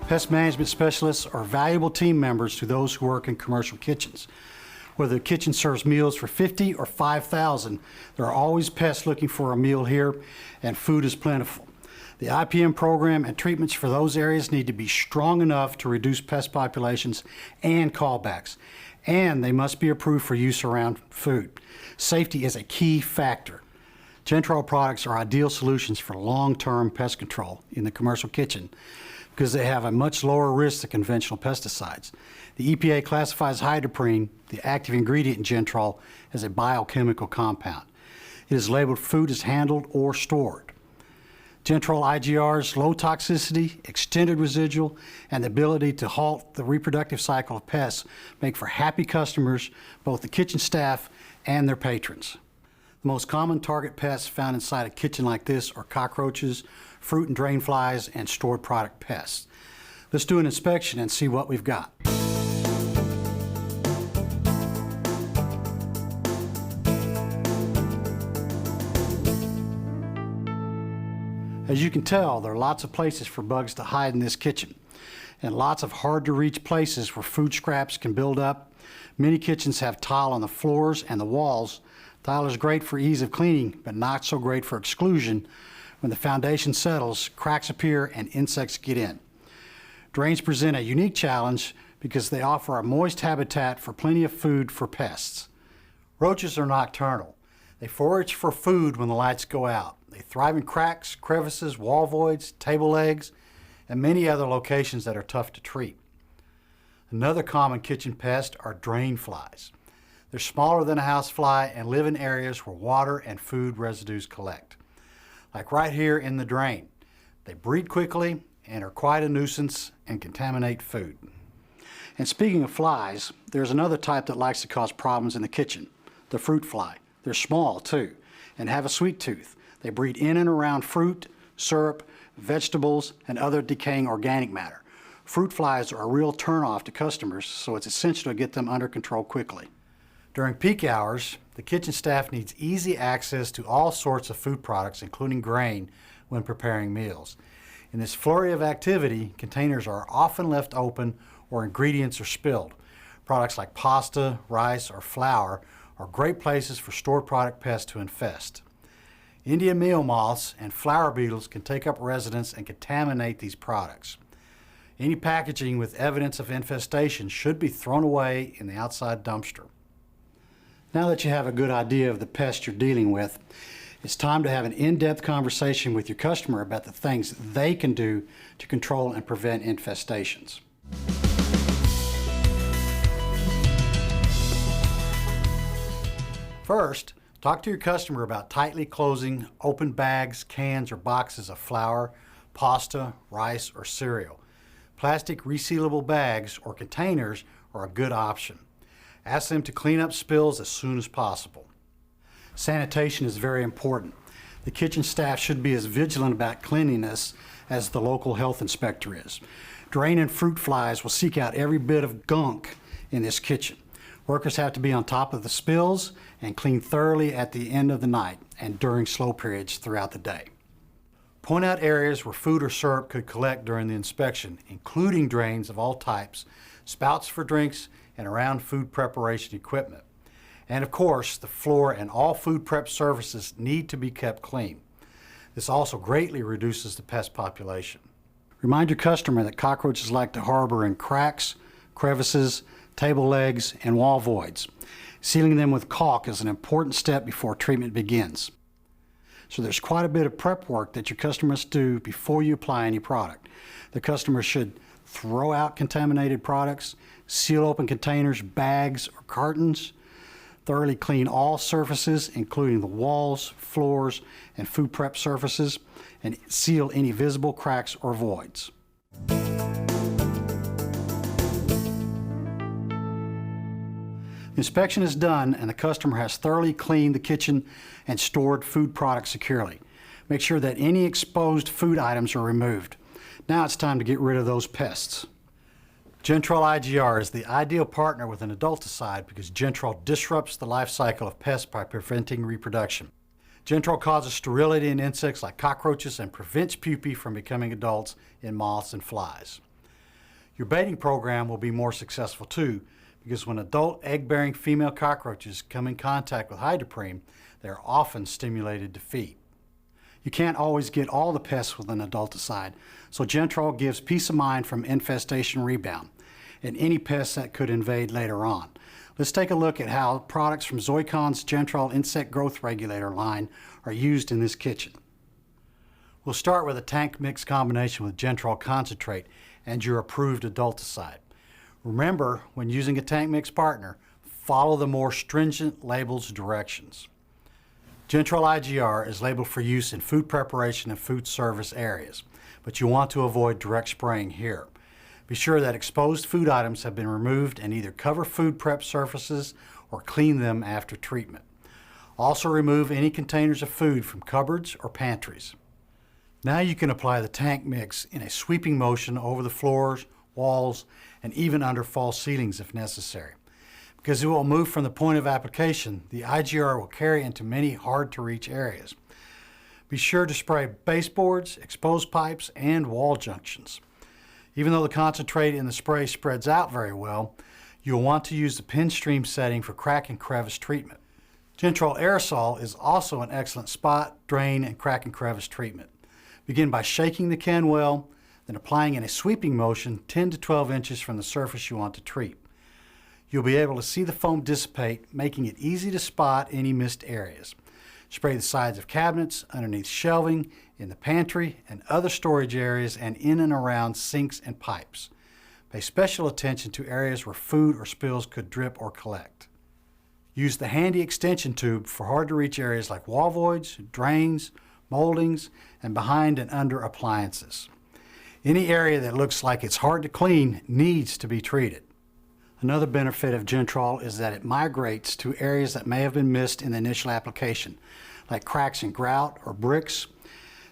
Pest management specialists are valuable team members to those who work in commercial kitchens. Whether the kitchen serves meals for 50 or 5,000, there are always pests looking for a meal here, and food is plentiful. The IPM program and treatments for those areas need to be strong enough to reduce pest populations and callbacks, and they must be approved for use around food. Safety is a key factor. Gentrol products are ideal solutions for long-term pest control in the commercial kitchen because they have a much lower risk than conventional pesticides. The EPA classifies hydroprene, the active ingredient in Gentrol, as a biochemical compound. It is labeled food is handled or stored. Gentrol IGR's low toxicity, extended residual, and the ability to halt the reproductive cycle of pests make for happy customers, both the kitchen staff and their patrons. The most common target pests found inside a kitchen like this are cockroaches, fruit and drain flies, and stored product pests. Let's do an inspection and see what we've got. As you can tell, there are lots of places for bugs to hide in this kitchen, and lots of hard-to-reach places where food scraps can build up. Many kitchens have tile on the floors and the walls. Tile is great for ease of cleaning, but not so great for exclusion. When the foundation settles, cracks appear and insects get in. Drains present a unique challenge because they offer a moist habitat for plenty of food for pests. Roaches are nocturnal. They forage for food when the lights go out. They thrive in cracks, crevices, wall voids, table legs, and many other locations that are tough to treat. Another common kitchen pest are drain flies. They're smaller than a housefly and live in areas where water and food residues collect. Like right here in the drain. They breed quickly and are quite a nuisance and contaminate food. And speaking of flies, there's another type that likes to cause problems in the kitchen, the fruit fly. They're small too and have a sweet tooth. They breed in and around fruit, syrup, vegetables, and other decaying organic matter. Fruit flies are a real turnoff to customers, so it's essential to get them under control quickly. During peak hours, the kitchen staff needs easy access to all sorts of food products, including grain, when preparing meals. In this flurry of activity, containers are often left open or ingredients are spilled. Products like pasta, rice, or flour are great places for stored product pests to infest. Indian meal moths and flour beetles can take up residence and contaminate these products. Any packaging with evidence of infestation should be thrown away in the outside dumpster. Now that you have a good idea of the pest you're dealing with, it's time to have an in-depth conversation with your customer about the things they can do to control and prevent infestations. First, talk to your customer about tightly closing open bags, cans, or boxes of flour, pasta, rice, or cereal. Plastic resealable bags or containers are a good option. Ask them to clean up spills as soon as possible. Sanitation is very important. The kitchen staff should be as vigilant about cleanliness as the local health inspector is. Drain and fruit flies will seek out every bit of gunk in this kitchen. Workers have to be on top of the spills and clean thoroughly at the end of the night and during slow periods throughout the day. Point out areas where food or syrup could collect during the inspection, including drains of all types, spouts for drinks, and around food preparation equipment. And of course, the floor and all food prep surfaces need to be kept clean. This also greatly reduces the pest population. Remind your customer that cockroaches like to harbor in cracks, crevices, table legs, and wall voids. Sealing them with caulk is an important step before treatment begins. So there's quite a bit of prep work that your customer must do before you apply any product. The customer should throw out contaminated products, seal open containers, bags, or cartons, thoroughly clean all surfaces, including the walls, floors, and food prep surfaces, and seal any visible cracks or voids. The inspection is done and the customer has thoroughly cleaned the kitchen and stored food products securely. Make sure that any exposed food items are removed. Now it's time to get rid of those pests. Gentrol IGR is the ideal partner with an adulticide because Gentrol disrupts the life cycle of pests by preventing reproduction. Gentrol causes sterility in insects like cockroaches and prevents pupae from becoming adults in moths and flies. Your baiting program will be more successful too, because when adult egg-bearing female cockroaches come in contact with hydroprene, they are often stimulated to feed. You can't always get all the pests with an adulticide, so Gentrol gives peace of mind from infestation rebound and any pests that could invade later on. Let's take a look at how products from Zoicon's Gentrol Insect Growth Regulator line are used in this kitchen. We'll start with a tank mix combination with Gentrol concentrate and your approved adulticide. Remember, when using a tank mix partner, follow the more stringent label's directions. Gentrol IGR is labeled for use in food preparation and food service areas, but you want to avoid direct spraying here. Be sure that exposed food items have been removed and either cover food prep surfaces or clean them after treatment. Also remove any containers of food from cupboards or pantries. Now you can apply the tank mix in a sweeping motion over the floors, walls, and even under false ceilings if necessary. Because it will move from the point of application, the IGR will carry into many hard-to-reach areas. Be sure to spray baseboards, exposed pipes, and wall junctions. Even though the concentrate in the spray spreads out very well, you'll want to use the pin stream setting for crack and crevice treatment. Gentrol aerosol is also an excellent spot, drain, and crack and crevice treatment. Begin by shaking the can well, then applying in a sweeping motion 10 to 12 inches from the surface you want to treat. You'll be able to see the foam dissipate, making it easy to spot any missed areas. Spray the sides of cabinets, underneath shelving, in the pantry, and other storage areas, and in and around sinks and pipes. Pay special attention to areas where food or spills could drip or collect. Use the handy extension tube for hard-to-reach areas like wall voids, drains, moldings, and behind and under appliances. Any area that looks like it's hard to clean needs to be treated. Another benefit of Gentrol is that it migrates to areas that may have been missed in the initial application, like cracks in grout or bricks.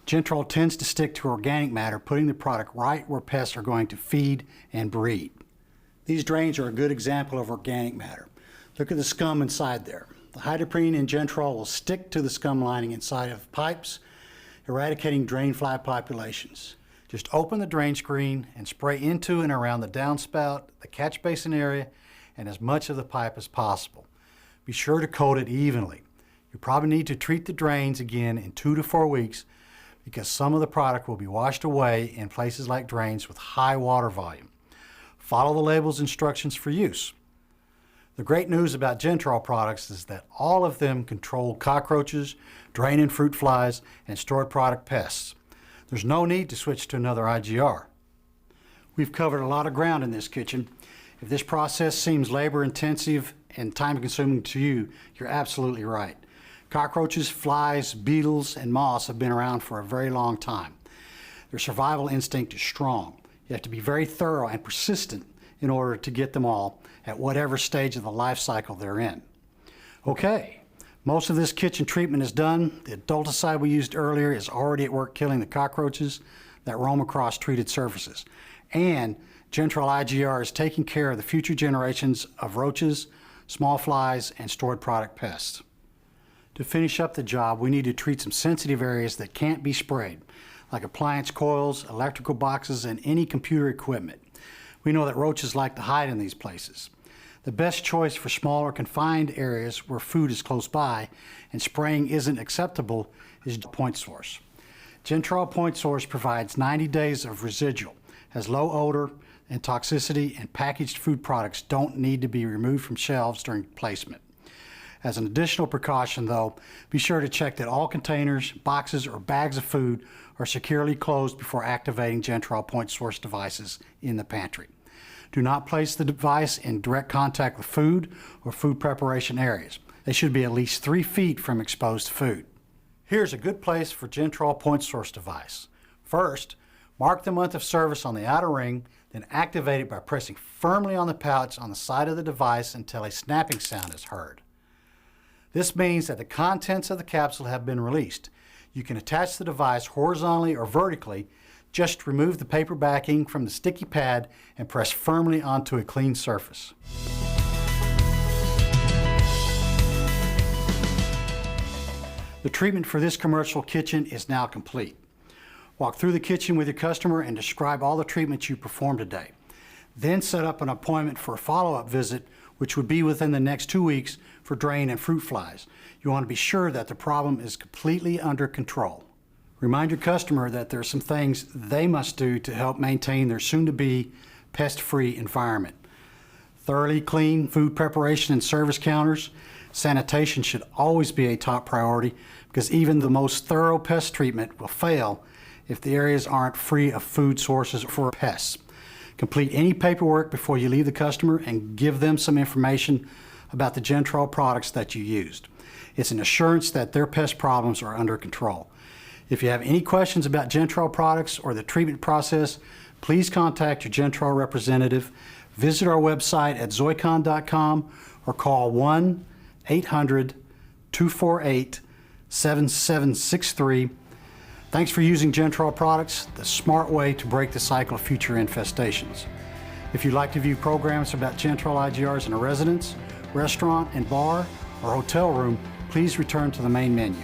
Gentrol tends to stick to organic matter, putting the product right where pests are going to feed and breed. These drains are a good example of organic matter. Look at the scum inside there. The hydroprene in Gentrol will stick to the scum lining inside of pipes, eradicating drain fly populations. Just open the drain screen and spray into and around the downspout, the catch basin area, and as much of the pipe as possible. Be sure to coat it evenly. You probably need to treat the drains again in 2 to 4 weeks because some of the product will be washed away in places like drains with high water volume. Follow the label's instructions for use. The great news about Gentrol products is that all of them control cockroaches, drain and fruit flies, and stored product pests. There's no need to switch to another IGR. We've covered a lot of ground in this kitchen. If this process seems labor-intensive and time-consuming to you, you're absolutely right. Cockroaches, flies, beetles, and moths have been around for a very long time. Their survival instinct is strong. You have to be very thorough and persistent in order to get them all at whatever stage of the life cycle they're in. Okay, most of this kitchen treatment is done. The adulticide we used earlier is already at work killing the cockroaches that roam across treated surfaces. And Gentrol IGR is taking care of the future generations of roaches, small flies, and stored product pests. To finish up the job, we need to treat some sensitive areas that can't be sprayed, like appliance coils, electrical boxes, and any computer equipment. We know that roaches like to hide in these places. The best choice for smaller confined areas where food is close by and spraying isn't acceptable is Point Source. Gentrol Point Source provides 90 days of residual, has low odor and toxicity, and packaged food products don't need to be removed from shelves during placement. As an additional precaution though, be sure to check that all containers, boxes, or bags of food are securely closed before activating Gentrol Point Source devices in the pantry. Do not place the device in direct contact with food or food preparation areas. They should be at least 3 feet from exposed food. Here's a good place for Gentrol Point Source device. First, mark the month of service on the outer ring, then activate it by pressing firmly on the pouch on the side of the device until a snapping sound is heard. This means that the contents of the capsule have been released. You can attach the device horizontally or vertically. Just remove the paper backing from the sticky pad and press firmly onto a clean surface. The treatment for this commercial kitchen is now complete. Walk through the kitchen with your customer and describe all the treatments you performed today. Then set up an appointment for a follow-up visit, which would be within the next 2 weeks for drain and fruit flies. You want to be sure that the problem is completely under control. Remind your customer that there are some things they must do to help maintain their soon-to-be pest-free environment. Thoroughly clean food preparation and service counters. Sanitation should always be a top priority because even the most thorough pest treatment will fail if the areas aren't free of food sources for pests. Complete any paperwork before you leave the customer and give them some information about the Gentrol products that you used. It's an assurance that their pest problems are under control. If you have any questions about Gentrol products or the treatment process, please contact your Gentrol representative. Visit our website at zoicon.com or call 1-800-248-7763. Thanks for using Gentrol products, the smart way to break the cycle of future infestations. If you'd like to view programs about Gentrol IGRs in a residence, restaurant and bar, or hotel room, please return to the main menu.